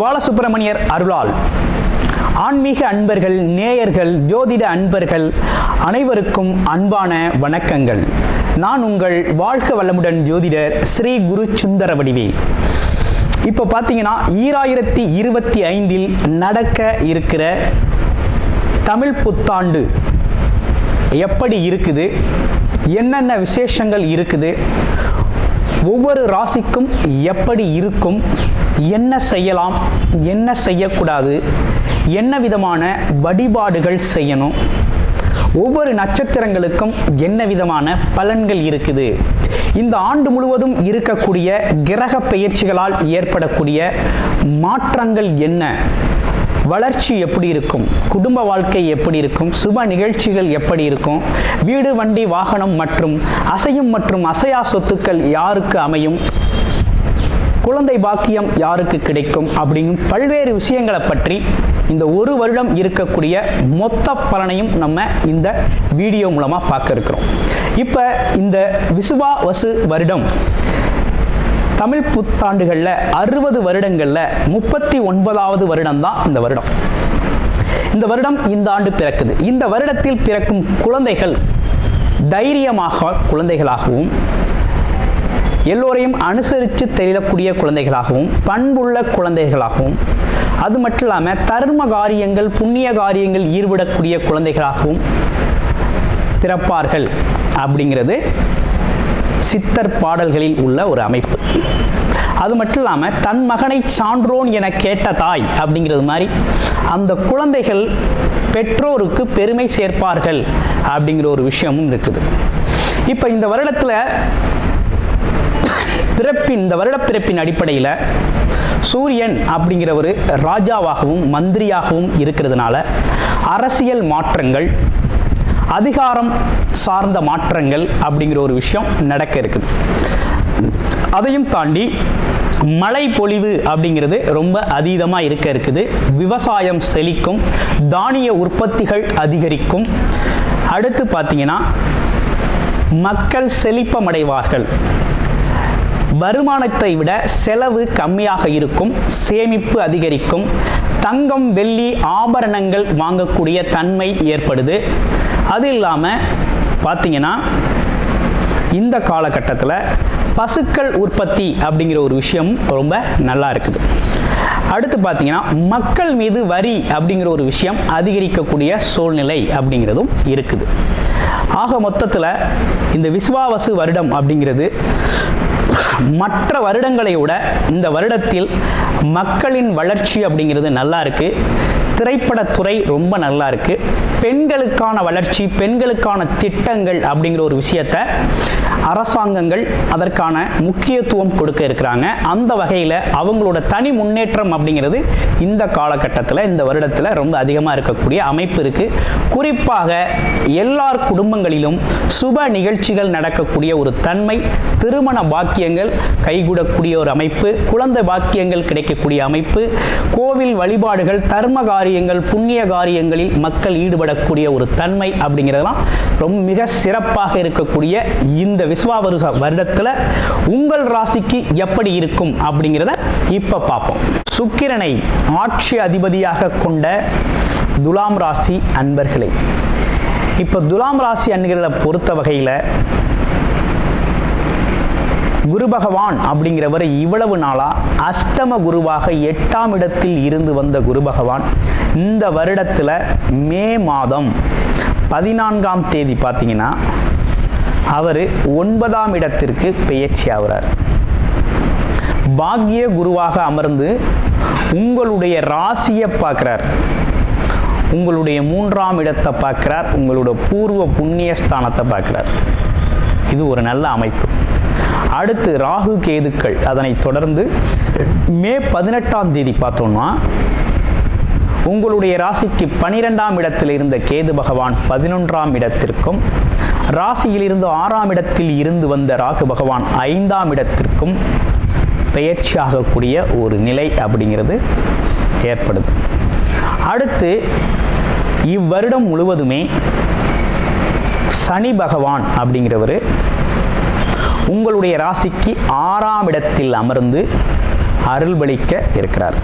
பாலசுப்பிரமணியர் அருளால் ஆன்மீக அன்பர்கள், நேயர்கள், ஜோதிட அன்பர்கள் அனைவருக்கும் அன்பான வணக்கங்கள். நான் உங்கள் வாழ்க வளமுடன் ஜோதிடர் ஸ்ரீ குரு சுந்தரவடிவேல். இப்போ பார்த்தீங்கன்னா 2025 நடக்க இருக்கிற தமிழ் புத்தாண்டு எப்படி இருக்குது, என்னென்ன விசேஷங்கள் இருக்குது, ஒவ்வொரு ராசிக்கும் எப்படி இருக்கும், என்ன செய்யலாம், என்ன செய்யக்கூடாது, என்ன விதமான வழிபாடுகள் செய்யணும், ஒவ்வொரு நட்சத்திரங்களுக்கும் என்ன விதமான பலன்கள் இருக்குது, இந்த ஆண்டு முழுவதும் இருக்கக்கூடிய கிரக பெயர்ச்சிகளால் ஏற்படக்கூடிய மாற்றங்கள் என்ன, வளர்ச்சி எப்படி இருக்கும், குடும்ப வாழ்க்கை எப்படி இருக்கும், சுப நிகழ்ச்சிகள் எப்படி இருக்கும், வீடு, வண்டி, வாகனம் மற்றும் அசையும் மற்றும் அசையா சொத்துக்கள் யாருக்கு அமையும், குழந்தை பாக்கியம் யாருக்கு கிடைக்கும் அப்படிங்கும் பல்வேறு விஷயங்களை பற்றி இந்த ஒரு வருடம் இருக்கக்கூடிய மொத்த பலனையும் நம்ம இந்த வீடியோ மூலமாக பார்க்க இருக்கிறோம். இப்போ இந்த விசுவாவசு வருடம் தமிழ் புத்தாண்டுகளில் 60 வருடங்களில் 39வது வருடம் தான் இந்த வருடம். இந்த வருடம் இந்த ஆண்டு பிறக்குது. இந்த வருடத்தில் பிறக்கும் குழந்தைகள் தைரியமாக குழந்தைகளாகவும், எல்லோரையும் அனுசரித்து தெரியக்கூடிய குழந்தைகளாகவும், பண்புள்ள குழந்தைகளாகவும், அது மட்டும் இல்லாமல் தர்ம காரியங்கள், புண்ணிய காரியங்கள் ஈடுபடக்கூடிய குழந்தைகளாகவும் பிறப்பார்கள் அப்படிங்கிறது சித்தர் பாடல்களில் உள்ள ஒரு அமைப்பு. அது மட்டும் இல்லாமல் தன் மகனை சான்றோன் என கேட்ட தாய் அப்படிங்கிறது மாதிரி அந்த குழந்தைகள் பெற்றோருக்கு பெருமை சேர்ப்பார்கள் அப்படிங்கிற ஒரு விஷயமும் இருக்குது. இப்போ இந்த வருடத்தில் இந்த வருட பிறப்பின் அடிப்படையில் சூரியன் அப்படிங்கிற ஒரு ராஜாவாகவும் மந்திரியாகவும் இருக்கிறதுனால அரசியல் மாற்றங்கள், அதிகாரம் சார்ந்த மாற்றங்கள் அப்படிங்கிற ஒரு விஷயம் நடக்க இருக்குது. அதையும் தாண்டி மழை பொழிவு அப்படிங்கிறது ரொம்ப அதீதமாக இருக்க இருக்குது. விவசாயம் செழிக்கும், தானிய உற்பத்திகள் அதிகரிக்கும். அடுத்து பார்த்தீங்கன்னா மக்கள் செழிப்பமடைவார்கள். வருமானத்தை விட செலவு கம்மியாக இருக்கும், சேமிப்பு அதிகரிக்கும், தங்கம், வெள்ளி, ஆபரணங்கள் வாங்கக்கூடிய தன்மை ஏற்படுது. அது இல்லாமல் பார்த்தீங்கன்னா இந்த காலகட்டத்தில் பசுக்கள் உற்பத்தி அப்படிங்கிற ஒரு விஷயமும் ரொம்ப நல்லா இருக்குது. அடுத்து பார்த்தீங்கன்னா மக்கள் மீது வரி அப்படிங்கிற ஒரு விஷயம் அதிகரிக்கக்கூடிய சூழ்நிலை அப்படிங்கிறதும் இருக்குது. ஆக மொத்தத்தில் இந்த விசுவாவசு வருடம் அப்படிங்கிறது மற்ற வருடங்களை விட இந்த வருடத்தில் மக்களின் வளர்ச்சி அப்படிங்கிறது நல்லா இருக்கு. திரைப்படத்துறை ரொம்ப நல்லா இருக்கு. பெண்களுக்கான வளர்ச்சி, பெண்களுக்கான திட்டங்கள் அப்படிங்கிற ஒரு விஷயத்தை அரசாங்கங்கள் அதற்கான முக்கியத்துவம் கொடுக்க இருக்கிறாங்க. அந்த வகையில் அவங்களோட தனி முன்னேற்றம் அப்படிங்கிறது இந்த காலகட்டத்தில், இந்த வருடத்தில் ரொம்ப அதிகமாக இருக்கக்கூடிய அமைப்பு இருக்கு. குறிப்பாக எல்லார் குடும்பங்களிலும் சுப நிகழ்ச்சிகள் நடக்கக்கூடிய ஒரு தன்மை, திருமண பாக்கியங்கள் கைகூடக்கூடிய ஒரு அமைப்பு, குழந்தை பாக்கியங்கள் கிடைக்கக்கூடிய அமைப்பு, கோவில் வழிபாடுகள், தர்ம காரியங்கள், புண்ணிய காரியங்களில் மக்கள் ஈடுபடக்கூடிய ஒரு தன்மை அப்படிங்கிறதெல்லாம் ரொம்ப மிக சிறப்பாக இருக்கக்கூடிய இந்த விசுவாவசு வருடத்தில் உங்கள் ராசிக்கு எப்படி இருக்கும் அப்படிங்கிறத இப்ப பார்ப்போம். சுக்கிரனை ஆட்சி அதிபதியாக கொண்ட துலாம் ராசி அன்பர்களே, இப்ப துலாம் ராசி அன்பர்களை பொறுத்த வகையில் குரு பகவான் அப்படிங்கிறவர் இவ்வளவு நாளா அஷ்டம குருவாக 8ஆம் இடத்தில் இருந்து வந்த குரு பகவான் இந்த வருடத்தில் மே மாதம் 14ஆம் தேதி பார்த்தீங்கன்னா அவர் 9ஆம் இடத்திற்கு பெயர்ச்சி ஆகிறார். பாக்கிய குருவாக அமர்ந்து உங்களுடைய ராசியை பார்க்கிறார், உங்களுடைய 3ஆம் இடத்தை பார்க்கிறார், உங்களுடைய பூர்வ புண்ணிய ஸ்தானத்தை பார்க்கிறார். இது ஒரு நல்ல அமைப்பு. அடுத்து ராகு கேதுக்கள், அதனை தொடர்ந்து மே 18ஆம் தேதி பார்த்தோம்னா உங்களுடைய ராசிக்கு 12ஆம் இடத்தில் இருந்த கேது பகவான் 11ஆம் இடத்திற்கும், ராசியிலிருந்து 6ஆம் இடத்தில் இருந்து வந்த ராகு பகவான் 5ஆம் இடத்திற்கும் பெயர்ச்சி ஆகக்கூடிய ஒரு நிலை அப்படிங்கிறது ஏற்படுது. அடுத்து இவ்வருடம் முழுவதுமே சனி பகவான் அப்படிங்கிறவர் உங்களுடைய ராசிக்கு 6ஆம் இடத்தில் அமர்ந்து அருள்பளிக்க இருக்கிறார்.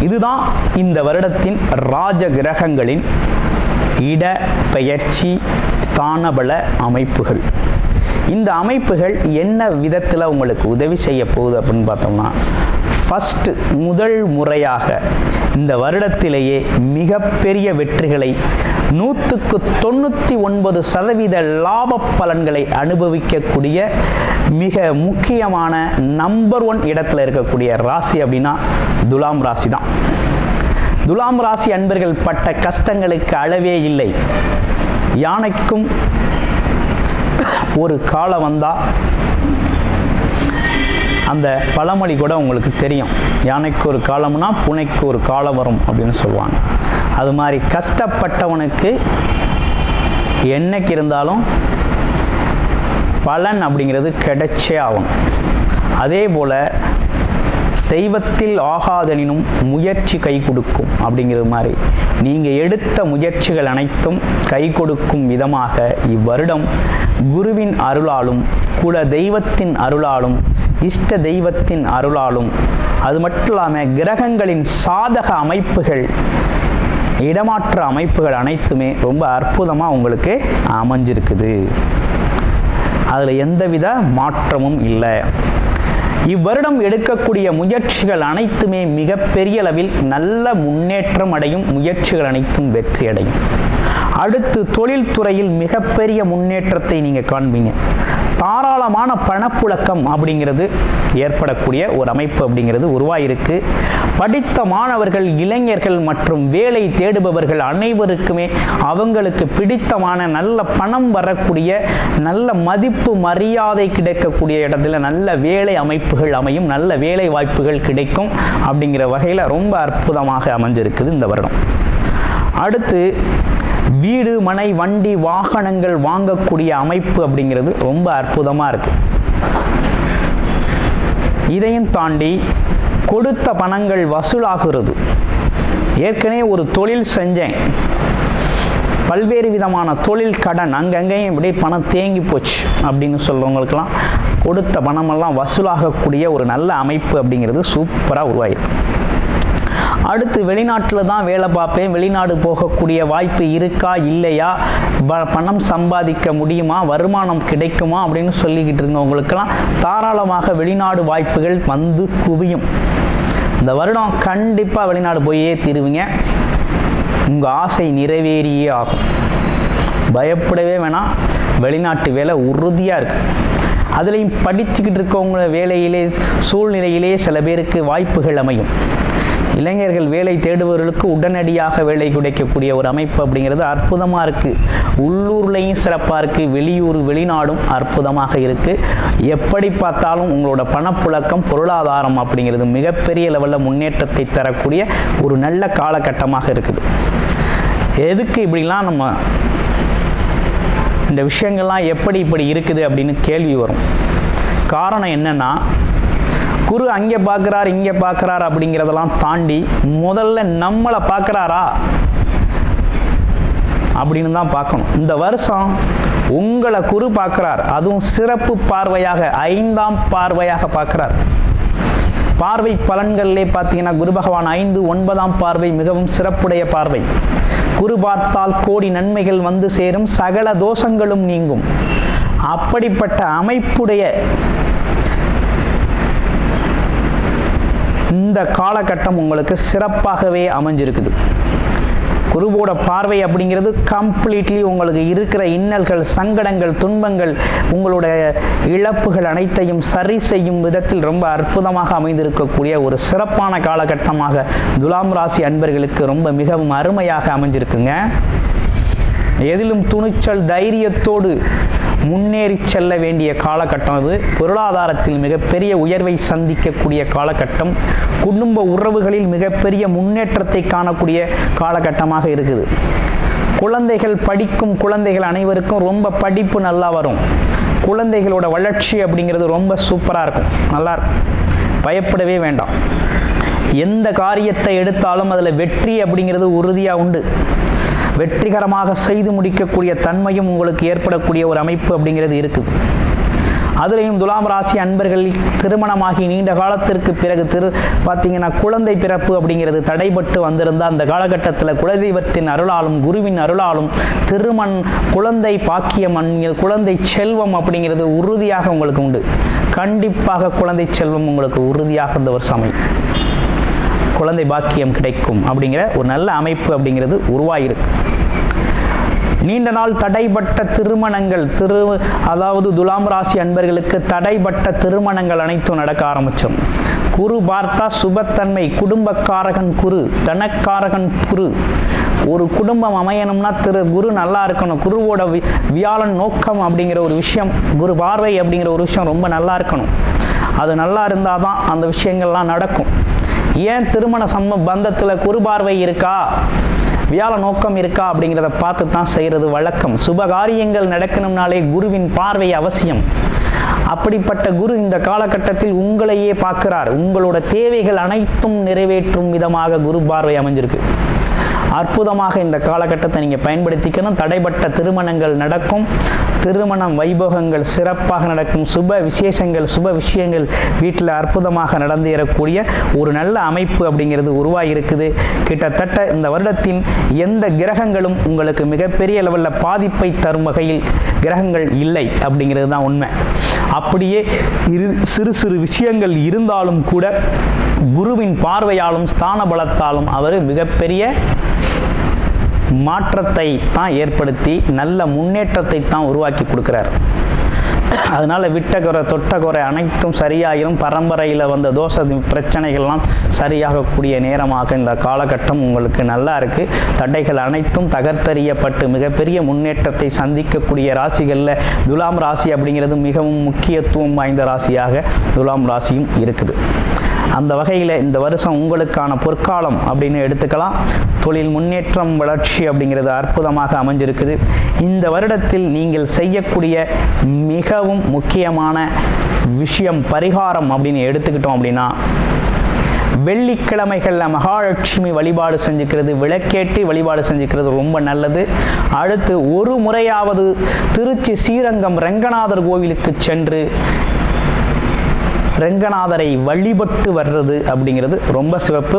இதுதான் இந்த வருடத்தின் ராஜ கிரகங்களின் இட பெயர்ச்சி ஸ்தானபல அமைப்புகள். இந்த அமைப்புகள் என்ன விதத்தில் உங்களுக்கு உதவி செய்ய போகுது அப்படின்னு பார்த்தோம்னா, ஃபஸ்ட்டு முதல் முறையாக இந்த வருடத்திலேயே மிகப்பெரிய வெற்றிகளை 199% லாப பலன்களை அனுபவிக்கக்கூடிய மிக முக்கியமான நம்பர் 1 இடத்துல இருக்கக்கூடிய ராசி அப்படின்னா துலாம் ராசி தான். துலாம் ராசி அன்பர்கள் பட்ட கஷ்டங்களுக்கு அளவே இல்லை. யானைக்கும் ஒரு காலம் வந்தால் அந்த பழமொழி கூட உங்களுக்கு தெரியும். யானைக்கு ஒரு காலம்னா பூனைக்கு ஒரு காலம் வரும் அப்படின்னு சொல்லுவாங்க. அது மாதிரி கஷ்டப்பட்டவனுக்கு என்னைக்கு இருந்தாலும் பலன் அப்படிங்கிறது கிடைச்சே ஆகும். அதே போல் தெய்வத்தில் ஆகாதனினும் முயற்சி கை கொடுக்கும் அப்படிங்கிறது மாதிரி நீங்கள் எடுத்த முயற்சிகள் அனைத்தும் கை கொடுக்கும் விதமாக இவ்வருடம் குருவின் அருளாலும் குல தெய்வத்தின் அருளாலும் இஷ்ட தெய்வத்தின் அருளாலும் அது மட்டும் இல்லாமல் கிரகங்களின் சாதக அமைப்புகள் இடமாற்ற அமைப்புகள் அனைத்துமே ரொம்ப அற்புதமாக உங்களுக்கு அமைஞ்சிருக்குது. அதில் எந்தவித மாற்றமும் இல்லை. இவ்வருடம் எடுக்கக்கூடிய முயற்சிகள் அனைத்துமே மிகப்பெரிய அளவில் நல்ல முன்னேற்றம் அடையும். முயற்சிகள் அனைத்தும் வெற்றி அடையும். அடுத்து தொழில்துறையில் மிகப்பெரிய முன்னேற்றத்தை நீங்கள் காண்பீங்க. தாராளமான பணப்புழக்கம் அப்படிங்கிறது ஏற்படக்கூடிய ஒரு அமைப்பு அப்படிங்கிறது உருவாயிருக்கு. படித்த மாணவர்கள், இளைஞர்கள் மற்றும் வேலை தேடுபவர்கள் அனைவருக்குமே அவங்களுக்கு பிடித்தமான நல்ல பணம் வரக்கூடிய, நல்ல மதிப்பு மரியாதை கிடைக்கக்கூடிய இடத்துல நல்ல வேலை அமைப்புகள் அமையும், நல்ல வேலை வாய்ப்புகள் கிடைக்கும். அப்படிங்கிற வகையில் ரொம்ப அற்புதமாக அமைஞ்சிருக்குது இந்த வருடம். அடுத்து வீடு, மனை, வண்டி, வாகனங்கள் வாங்கக்கூடிய அமைப்பு அப்படிங்கிறது ரொம்ப அற்புதமாக இருக்கு. இதையும் தாண்டி கொடுத்த பணங்கள் வசூலாகிறது. ஏற்கனவே ஒரு தொழில் செஞ்சேன், பல்வேறு விதமான தொழில் கடன் அங்கங்கேயும் இப்படி பணம் தேங்கி போச்சு அப்படின்னு சொல்றவங்களுக்கெல்லாம் கொடுத்த பணமெல்லாம் வசூலாகக்கூடிய ஒரு நல்ல அமைப்பு அப்படிங்கிறது சூப்பராக உருவாயிருக்கு. அடுத்து வெளிநாட்டில் தான் வேலை பார்ப்பேன், வெளிநாடு போகக்கூடிய வாய்ப்பு இருக்கா இல்லையா, பணம் சம்பாதிக்க முடியுமா, வருமானம் கிடைக்குமா அப்படின்னு சொல்லிக்கிட்டு இருந்தவங்களுக்கெல்லாம் தாராளமாக வெளிநாடு வாய்ப்புகள் வந்து குவியும். இந்த வருடம் கண்டிப்பாக வெளிநாடு போயே தீருவீங்க. உங்கள் ஆசை நிறைவேறியே ஆகும். பயப்படவே வேணாம். வெளிநாட்டு வேலை உறுதியாக இருக்கு. அதுலேயும் படிச்சுக்கிட்டு இருக்கவங்க வேலையிலே சூழ்நிலையிலே சில பேருக்கு வாய்ப்புகள் அமையும். இளைஞர்கள் வேலை தேடுபவர்களுக்கு உடனடியாக வேலை கிடைக்கக்கூடிய ஒரு அமைப்பு அப்படிங்கிறது அற்புதமாக இருக்குது. உள்ளூர்லேயும் சிறப்பாக இருக்குது, வெளியூர் வெளிநாடும் அற்புதமாக இருக்குது. எப்படி பார்த்தாலும் உங்களோட பணப்புழக்கம், பொருளாதாரம் அப்படிங்கிறது மிகப்பெரிய லெவலில் முன்னேற்றத்தை தரக்கூடிய ஒரு நல்ல காலகட்டமாக இருக்குது. எதுக்கு இப்படிலாம் நம்ம இந்த விஷயங்கள்லாம் எப்படி இப்படி இருக்குது அப்படின்னு கேள்வி வரும். காரணம் என்னன்னா, குரு அங்கே பார்க்குறார் இங்கே பார்க்குறார் அப்படிங்கிறதெல்லாம் தாண்டி முதல்ல நம்மளை பார்க்குறாரா அப்படின்னு தான் பார்க்கணும். இந்த வருஷம் உங்களை குரு பார்க்குறார், அதுவும் சிறப்பு பார்வையாக 5ஆம் பார்வையாக பார்க்குறார். பார்வை பலன்களிலே பார்த்தீங்கன்னா குரு பகவான் 5, 9ஆம் பார்வை மிகவும் சிறப்புடைய பார்வை. குரு பார்த்தால் கோடி நன்மைகள் வந்து சேரும், சகல தோஷங்களும் நீங்கும். அப்படிப்பட்ட அமைப்புடைய இந்த காலகட்டம் உங்களுக்கு சிறப்பாகவே அமைஞ்சிருக்குது. குருவோட பார்வை அப்படிங்கிறது கம்ப்ளீட்லி உங்களுக்கு இருக்கிற இன்னல்கள், சங்கடங்கள், துன்பங்கள், உங்களுடைய இழப்புகள் அனைத்தையும் சரி செய்யும் விதத்தில் ரொம்ப அற்புதமாக அமைந்திருக்கக்கூடிய ஒரு சிறப்பான காலகட்டமாக துலாம் ராசி அன்பர்களுக்கு ரொம்ப மிகவும் அருமையாக அமைஞ்சிருக்குங்க. எதிலும் துணிச்சல், தைரியத்தோடு முன்னேறி செல்ல வேண்டிய காலகட்டம் அது. பொருளாதாரத்தில் மிகப்பெரிய உயர்வை சந்திக்கக்கூடிய காலகட்டம். குடும்ப உறவுகளில் மிகப்பெரிய முன்னேற்றத்தை காணக்கூடிய காலகட்டமாக இருக்குது. குழந்தைகள், படிக்கும் குழந்தைகள் அனைவருக்கும் ரொம்ப படிப்பு நல்லா வரும். குழந்தைகளோட வளர்ச்சி அப்படிங்கிறது ரொம்ப சூப்பராக இருக்கும், நல்லா இருக்கும். பயப்படவே வேண்டாம். எந்த காரியத்தை எடுத்தாலும் அதில் வெற்றி அப்படிங்கிறது உறுதியாக உண்டு. வெற்றிகரமாக செய்து முடிக்கக்கூடிய தன்மையும் உங்களுக்கு ஏற்படக்கூடிய ஒரு அமைப்பு அப்படிங்கிறது இருக்குது. அதுலேயும் துலாம் ராசி அன்பர்கள் திருமணமாகி நீண்ட காலத்திற்கு பிறகு பார்த்தீங்கன்னா குழந்தை பிறப்பு அப்படிங்கிறது தடைபட்டு வந்திருந்த அந்த காலகட்டத்தில் குலதெய்வத்தின் அருளாலும் குருவின் அருளாலும் குழந்தை பாக்கியம், குழந்தை செல்வம் அப்படிங்கிறது உறுதியாக உங்களுக்கு உண்டு. கண்டிப்பாக குழந்தை செல்வம் உங்களுக்கு உறுதியாக இந்த வருஷம் அமையும். குழந்தை பாக்கியம் கிடைக்கும் அப்படிங்கிற ஒரு நல்ல அமைப்பு அப்படிங்கிறது உருவாயிருக்கு. நீண்ட நாள் தடைபட்ட திருமணங்கள் அதாவது துலாம் ராசி அன்பர்களுக்கு தடைபட்ட திருமணங்கள் அனைத்தும் நடக்க ஆரம்பிச்சோம். குரு பார்த்தா சுபத்தன்மை, குடும்பக்காரகன் குரு, தனக்காரகன் குரு. ஒரு குடும்பம் அமையணும்னா குரு நல்லா இருக்கணும். குருவோட வியாழன் நோக்கம் அப்படிங்கிற ஒரு விஷயம், குரு பார்வை அப்படிங்கிற ஒரு விஷயம் ரொம்ப நல்லா இருக்கணும். அது நல்லா இருந்தால் தான் அந்த விஷயங்கள்லாம் நடக்கும். ஏன் திருமண பந்தத்தில் குரு பார்வை இருக்கா, வியாழ நோக்கம் இருக்கா அப்படிங்கிறத பார்த்து தான் செய்கிறது வழக்கம். சுபகாரியங்கள் நடக்கணும்னாலே குருவின் பார்வை அவசியம். அப்படிப்பட்ட குரு இந்த காலகட்டத்தில் உங்களையே பார்க்கிறார். உங்களோட தேவைகள் அனைத்தும் நிறைவேற்றும் விதமாக குரு பார்வை அமைஞ்சிருக்கு. அற்புதமாக இந்த காலகட்டத்தை நீங்கள் பயன்படுத்திக்கணும். தடைப்பட்ட திருமணங்கள் நடக்கும், திருமணம் வைபோகங்கள் சிறப்பாக நடக்கும், சுப விஷயங்கள் வீட்டில் அற்புதமாக நடந்தேறக்கூடிய ஒரு நல்ல அமைப்பு அப்படிங்கிறது உருவாகியிருக்குது. கிட்டத்தட்ட இந்த வருடத்தின் எந்த கிரகங்களும் உங்களுக்கு மிகப்பெரிய லெவலில் பாதிப்பை தரும் வகையில் கிரகங்கள் இல்லை அப்படிங்கிறது தான் உண்மை. அப்படியே சிறு விஷயங்கள் இருந்தாலும் கூட குருவின் பார்வையாலும் ஸ்தான பலத்தாலும் அவர் மிகப்பெரிய மாற்றத்தை தான் ஏற்படுத்தி நல்ல முன்னேற்றத்தை தான் உருவாக்கி கொடுக்கிறார். அதனால விட்டகுறை தொட்டகுறை அனைத்தும் சரியாயிரும். பரம்பரையில் வந்த தோஷ பிரச்சனைகள்லாம் சரியாகக்கூடிய நேரமாக இந்த காலகட்டம் உங்களுக்கு நல்லா இருக்கு. தடைகள் அனைத்தும் தகர்த்தறியப்பட்டு மிகப்பெரிய முன்னேற்றத்தை சந்திக்கக்கூடிய ராசிகளில் துலாம் ராசி அப்படிங்கிறது மிகவும் முக்கியத்துவம் வாய்ந்த ராசியாக துலாம் ராசியும் இருக்குது. அந்த வகையில் இந்த வருஷம் உங்களுக்கான பொற்காலம் அப்படின்னு எடுத்துக்கலாம். தொழில் முன்னேற்றம், வளர்ச்சி அப்படிங்கிறது அற்புதமாக அமைஞ்சிருக்குது. இந்த வருடத்தில் நீங்கள் செய்யக்கூடிய மிகவும் முக்கியமான விஷயம் பரிகாரம் அப்படின்னு எடுத்துக்கிட்டோம் அப்படின்னா, வெள்ளிக்கிழமைகளில் மகாலட்சுமி வழிபாடு செஞ்சுக்கிறது, விளக்கேற்றி வழிபாடு செஞ்சுக்கிறது ரொம்ப நல்லது. அடுத்து ஒரு முறையாவது திருச்சி ஸ்ரீரங்கம் ரங்கநாதர் கோவிலுக்கு சென்று ரங்கநாதரை வழிபட்டு வர்றது அப்படிங்கிறது ரொம்ப சிறப்பு.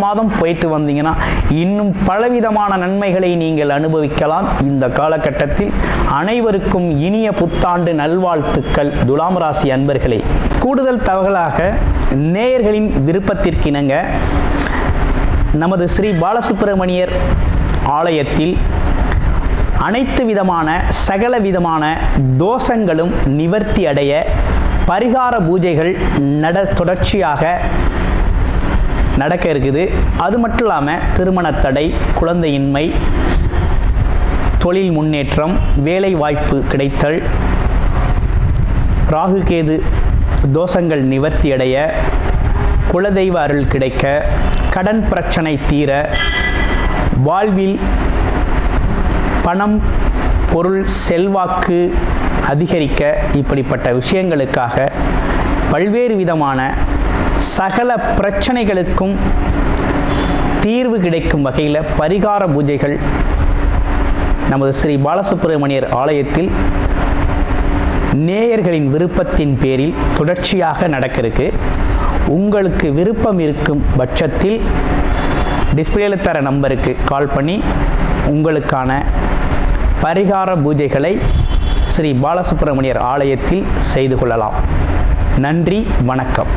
மாதம் போயிட்டு வந்தீங்கன்னா இன்னும் பலவிதமான நன்மைகளை நீங்கள் அனுபவிக்கலாம். இந்த காலகட்டத்தில் அனைவருக்கும் இனிய புத்தாண்டு நல்வாழ்த்துக்கள் துலாம் ராசி அன்பர்களே. கூடுதல் தகவலாக நேயர்களின் விருப்பத்திற்கிணங்க நமது ஸ்ரீ பாலசுப்பிரமணியர் ஆலயத்தில் அனைத்து விதமான சகல விதமான தோஷங்களும் நிவர்த்தி அடைய பரிகார பூஜைகள் தொடர்ச்சியாக நடக்க இருக்குது. அது மட்டும் இல்லாமல் திருமண தடை, குழந்தையின்மை, தொழில் முன்னேற்றம், வேலை வாய்ப்பு கிடைத்தல், ராகு கேது தோஷங்கள் நிவர்த்தி அடைய, குலதெய்வ அருள் கிடைக்க, கடன் பிரச்சனை தீர, வாழ்வில் பணம் பொருள் செல்வாக்கு அதிகரிக்க, இப்படிப்பட்ட விஷயங்களுக்காக பல்வேறு விதமான சகல பிரச்சனைகளுக்கும் தீர்வு கிடைக்கும் வகையில் பரிகார பூஜைகள் நமது ஸ்ரீ பாலசுப்பிரமணியர் ஆலயத்தில் நேயர்களின் விருப்பத்தின் பேரில் தொடர்ச்சியாக நடக்கிறதுக்கு உங்களுக்கு விருப்பம் இருக்கும் பட்சத்தில் டிஸ்பிளேல தர நம்பருக்கு கால் பண்ணி உங்களுக்கான பரிகார பூஜைகளை ஸ்ரீ பாலசுப்பிரமணியர் ஆலயத்தில் செய்து கொள்ளலாம். நன்றி, வணக்கம்.